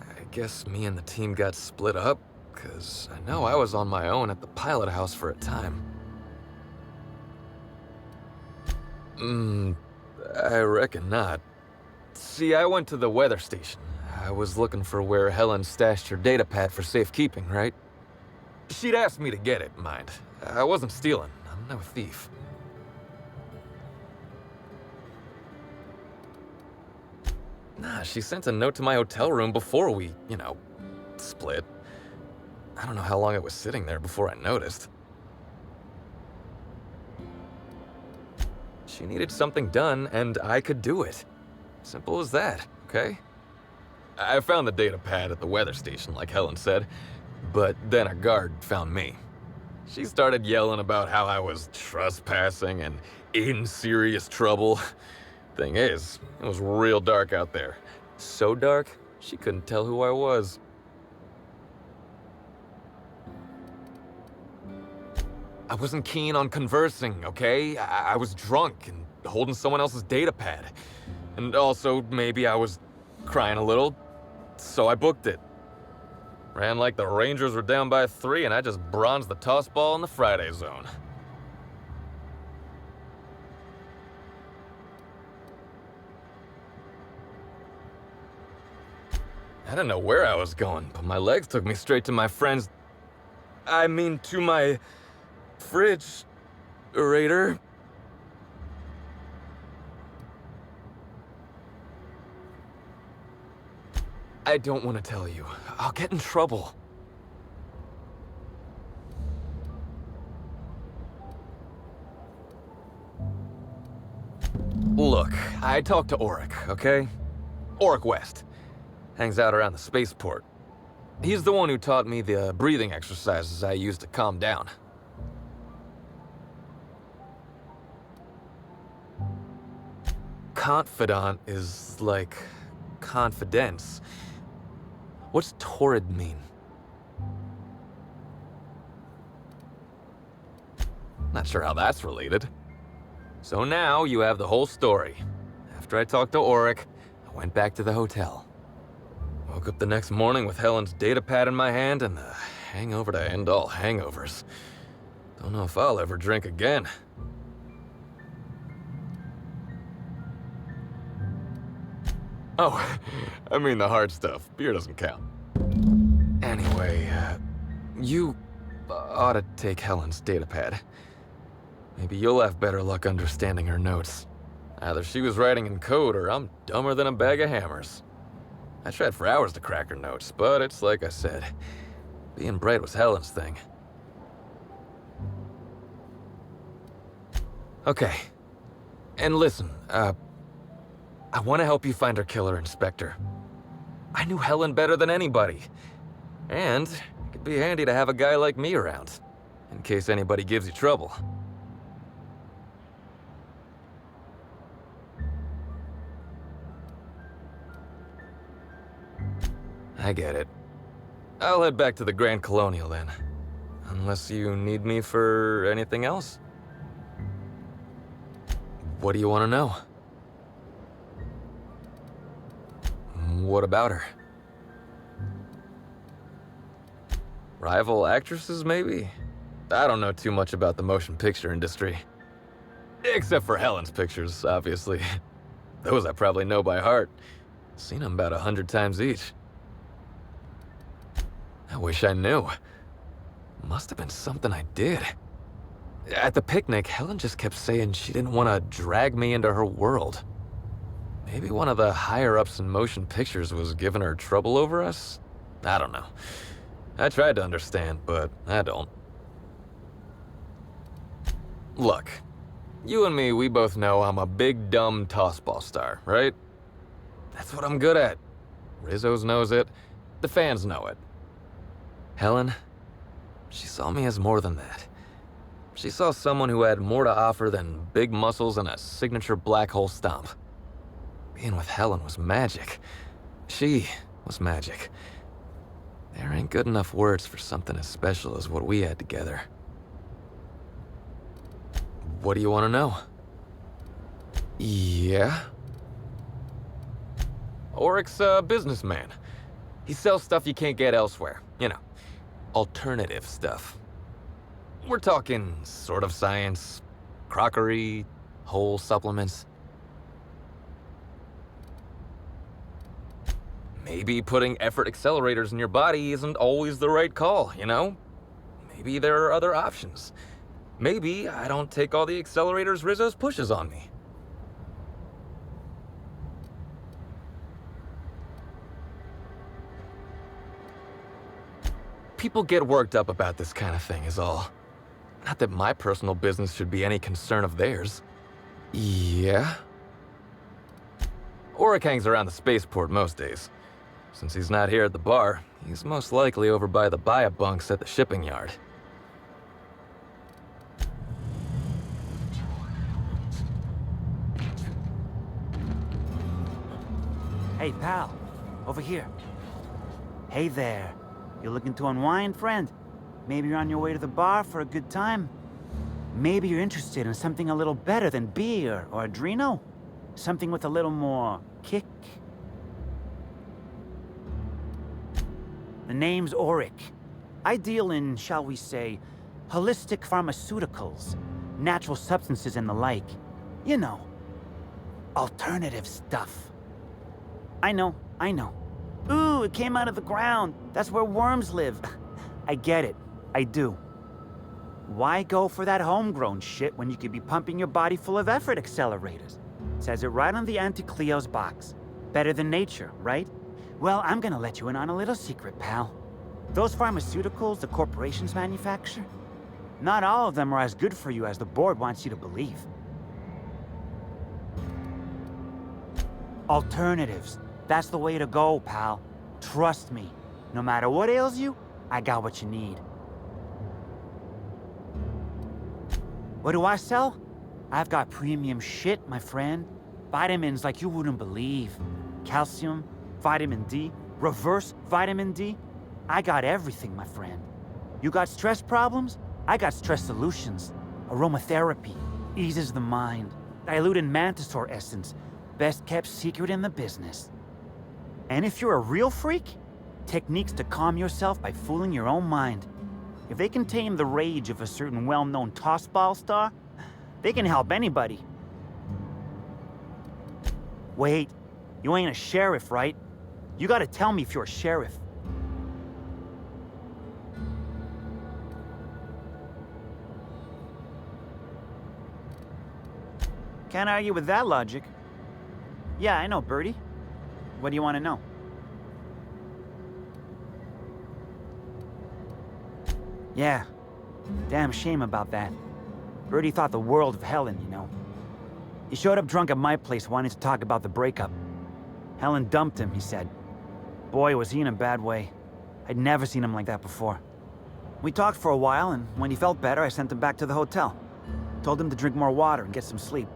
I guess me and the team got split up, 'cause I know I was on my own at the pilot house for a time. I reckon not. See, I went to the weather station. I was looking for where Helen stashed her data pad for safekeeping, right? She'd asked me to get it, mind. I wasn't stealing. I'm no thief. Nah, she sent a note to my hotel room before we, you know, split. I don't know how long it was sitting there before I noticed. She needed something done, and I could do it. Simple as that, okay? I found the data pad at the weather station, like Helen said, but then a guard found me. She started yelling about how I was trespassing and in serious trouble. Thing is, it was real dark out there. So dark, she couldn't tell who I was. I wasn't keen on conversing, okay? I was drunk and holding someone else's data pad. And also, maybe I was crying a little, so I booked it. Ran like the Rangers were down by 3 and I just bronzed the toss ball in the Friday zone. I didn't know where I was going, but my legs took me straight to my friend's... to my... fridge-rator. I don't want to tell you. I'll get in trouble. Look, I talked to Auric, okay? Auric West. Hangs out around the spaceport. He's the one who taught me the breathing exercises I use to calm down. Confidant is like confidence. What's torrid mean? Not sure how that's related. So now you have the whole story. After I talked to Auric, I went back to the hotel. Woke up the next morning with Helen's data pad in my hand and the hangover to end all hangovers. Don't know if I'll ever drink again. Oh, I mean the hard stuff. Beer doesn't count. Anyway, you ought to take Helen's data pad. Maybe you'll have better luck understanding her notes. Either she was writing in code or I'm dumber than a bag of hammers. I tried for hours to crack her notes, but it's like I said. Being bright was Helen's thing. Okay. And listen, I want to help you find her killer, Inspector. I knew Helen better than anybody. And it could be handy to have a guy like me around, in case anybody gives you trouble. I get it. I'll head back to the Grand Colonial then. Unless you need me for anything else. What do you want to know? What about her? Rival actresses, maybe? I don't know too much about the motion picture industry. Except for Helen's pictures, obviously. Those I probably know by heart. Seen them about 100 times each. I wish I knew. Must have been something I did. At the picnic, Helen just kept saying she didn't want to drag me into her world. Maybe one of the higher-ups in motion pictures was giving her trouble over us? I don't know. I tried to understand, but I don't. Look, you and me, we both know I'm a big, dumb tossball star, right? That's what I'm good at. Rizzo's knows it. The fans know it. Helen, she saw me as more than that. She saw someone who had more to offer than big muscles and a signature black hole stomp. Being with Helen was magic. She was magic. There ain't good enough words for something as special as what we had together. What do you want to know? Yeah? Oryx's a businessman. He sells stuff you can't get elsewhere. You know, alternative stuff. We're talking sort of science, crockery, whole supplements. Maybe putting effort accelerators in your body isn't always the right call, you know? Maybe there are other options. Maybe I don't take all the accelerators Rizzo's pushes on me. People get worked up about this kind of thing is all. Not that my personal business should be any concern of theirs. Yeah? Oryx hangs around the spaceport most days. Since he's not here at the bar, he's most likely over by the buy-up bunks at the shipping yard. Hey, pal. Over here. Hey there. You looking to unwind, friend? Maybe you're on your way to the bar for a good time? Maybe you're interested in something a little better than beer or Adreno? Something with a little more kick? The name's Auric. I deal in, shall we say, holistic pharmaceuticals, natural substances and the like. You know, alternative stuff. I know. Ooh, it came out of the ground. That's where worms live. I get it. I do. Why go for that homegrown shit when you could be pumping your body full of effort accelerators? Says it right on the Auntie Cleo's box. Better than nature, right? Well, I'm gonna let you in on a little secret, pal. Those pharmaceuticals the corporations manufacture, not all of them are as good for you as the board wants you to believe. Alternatives. That's the way to go, pal. Trust me. No matter what ails you, I got what you need. What do I sell? I've got premium shit, my friend. Vitamins like you wouldn't believe. Calcium, vitamin D, reverse vitamin D. I got everything, my friend. You got stress problems? I got stress solutions. Aromatherapy eases the mind. Diluted Mantisaur essence, best kept secret in the business. And if you're a real freak, techniques to calm yourself by fooling your own mind. If they can tame the rage of a certain well-known tossball star, they can help anybody. Wait, you ain't a sheriff, right? You gotta tell me if you're a sheriff. Can't argue with that logic. Yeah, I know, Birdie. What do you want to know? Yeah, damn shame about that. Birdie thought the world of Helen, you know. He showed up drunk at my place wanting to talk about the breakup. Helen dumped him, he said. Boy, was he in a bad way. I'd never seen him like that before. We talked for a while, and when he felt better, I sent him back to the hotel. Told him to drink more water and get some sleep.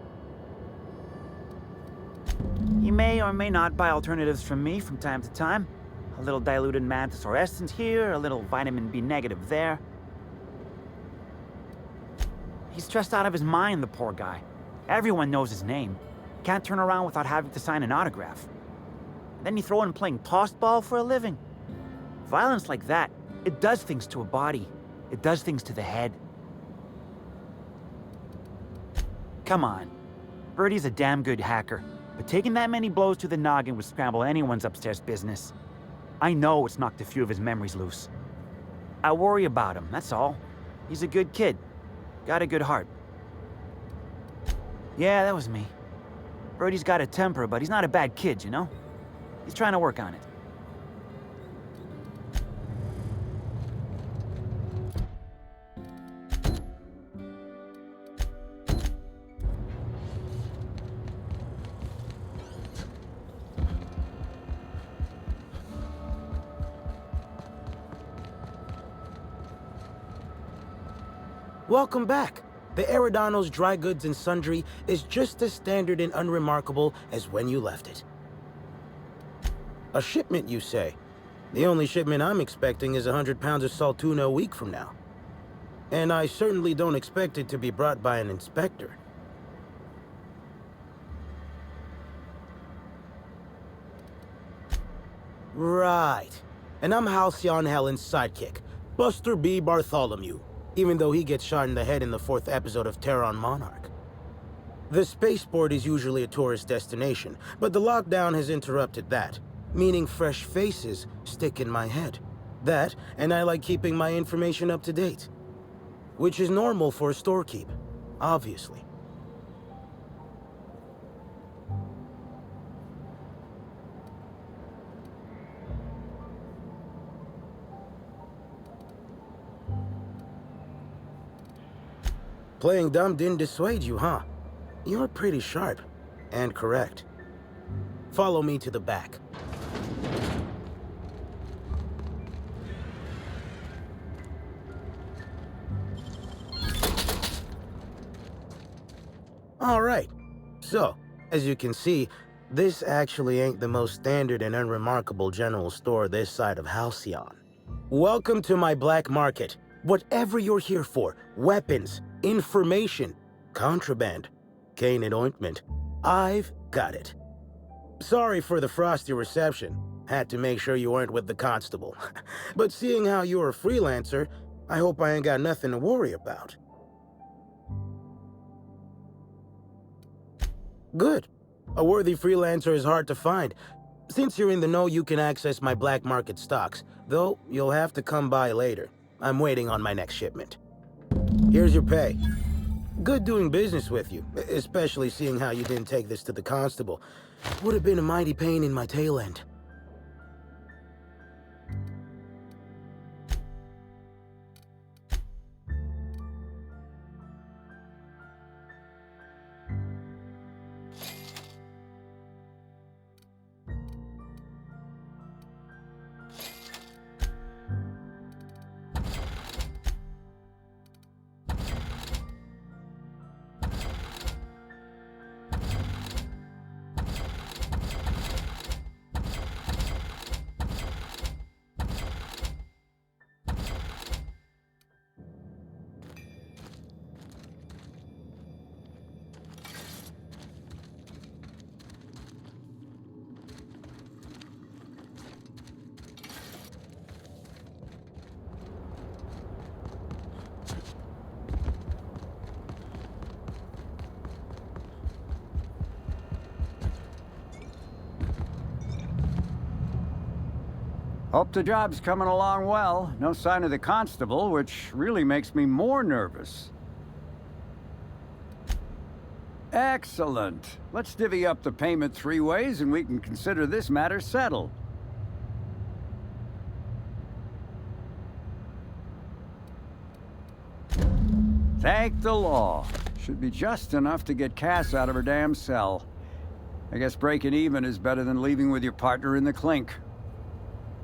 He may or may not buy alternatives from me from time to time. A little diluted mantis or essence here, a little vitamin B negative there. He's stressed out of his mind, the poor guy. Everyone knows his name. Can't turn around without having to sign an autograph. Then you throw in playing tossball for a living. Violence like that, it does things to a body. It does things to the head. Come on. Birdie's a damn good hacker, but taking that many blows to the noggin would scramble anyone's upstairs business. I know it's knocked a few of his memories loose. I worry about him, that's all. He's a good kid. Got a good heart. Yeah, that was me. Birdie's got a temper, but he's not a bad kid, you know? He's trying to work on it. Welcome back. The Eridanos Dry Goods and Sundry is just as standard and unremarkable as when you left it. A shipment, you say? The only shipment I'm expecting is 100 pounds of salt tuna a week from now. And I certainly don't expect it to be brought by an inspector. Right. And I'm Halcyon Helen's sidekick, Buster B. Bartholomew, even though he gets shot in the head in the 4th episode of Terran Monarch. The spaceport is usually a tourist destination, but the lockdown has interrupted that, meaning fresh faces stick in my head. That, and I like keeping my information up to date. Which is normal for a storekeep, obviously. Playing dumb didn't dissuade you, huh? You're pretty sharp. And correct. Follow me to the back. Alright. So, as you can see, this actually ain't the most standard and unremarkable general store this side of Halcyon. Welcome to my black market. Whatever you're here for, weapons, information, contraband, cane and ointment, I've got it. Sorry for the frosty reception. Had to make sure you weren't with the constable. But seeing how you're a freelancer, I hope I ain't got nothing to worry about. Good. A worthy freelancer is hard to find. Since you're in the know, you can access my black market stocks, though you'll have to come by later. I'm waiting on my next shipment. Here's your pay. Good doing business with you, especially seeing how you didn't take this to the constable. Would have been a mighty pain in my tail end. Hope the job's coming along well. No sign of the constable, which really makes me more nervous. Excellent. Let's divvy up the payment 3 ways and we can consider this matter settled. Thank the law. Should be just enough to get Cass out of her damn cell. I guess breaking even is better than leaving with your partner in the clink.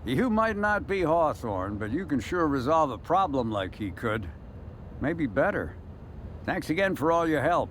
You might not be Hawthorne, but you can sure resolve a problem like he could. Maybe better. Thanks again for all your help.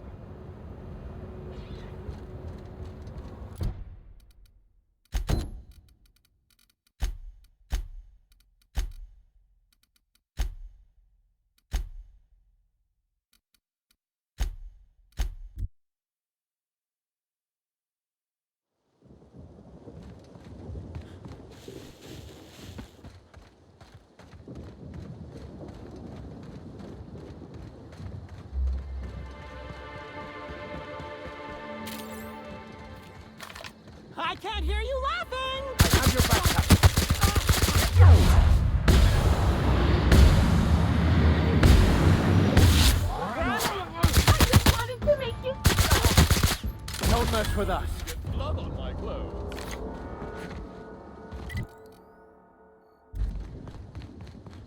I can't hear you laughing! I have your back. I wanted to make you... Don't mess with us. Blood on my clothes.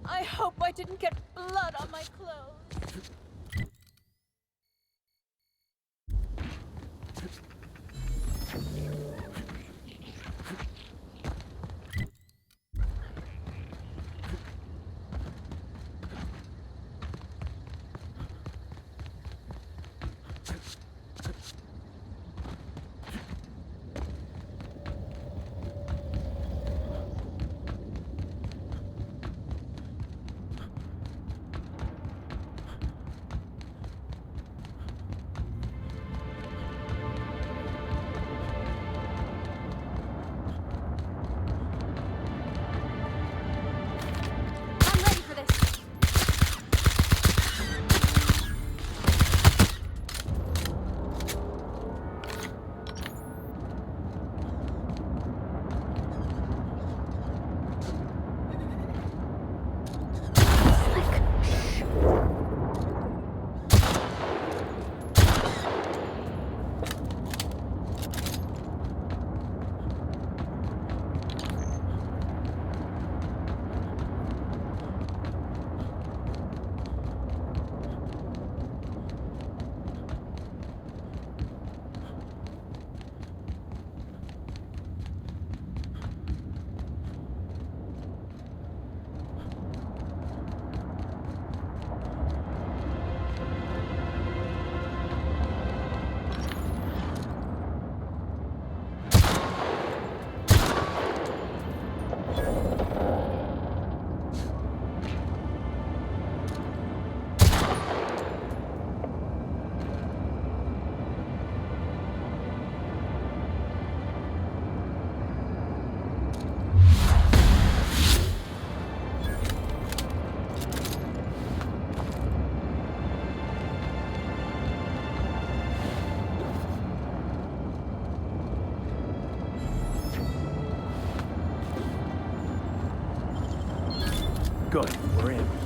I hope I didn't get blood on my clothes. Good, we're in.